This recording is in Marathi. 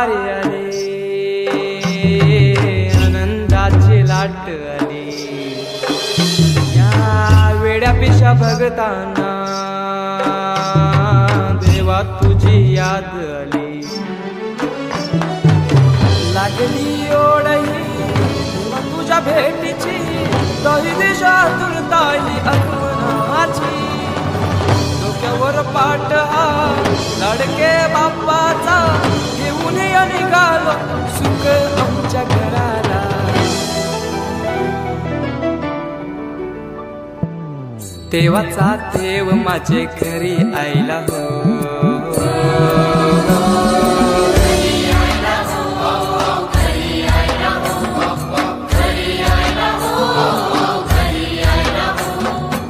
वारी आली, आनंदाची लाट आली. या वेड्या पिशा भगतांना देवा तुझी याद आली. लागली ओढही तुझ्या भेटीची, दही दिशा तुरताली आठवणाची. डोक्यावर पाट हा लाडके बाप्पाचा, घेऊन निघालो सुख आमच्या घराला. देवाचा देव माझे घरी आईला हो,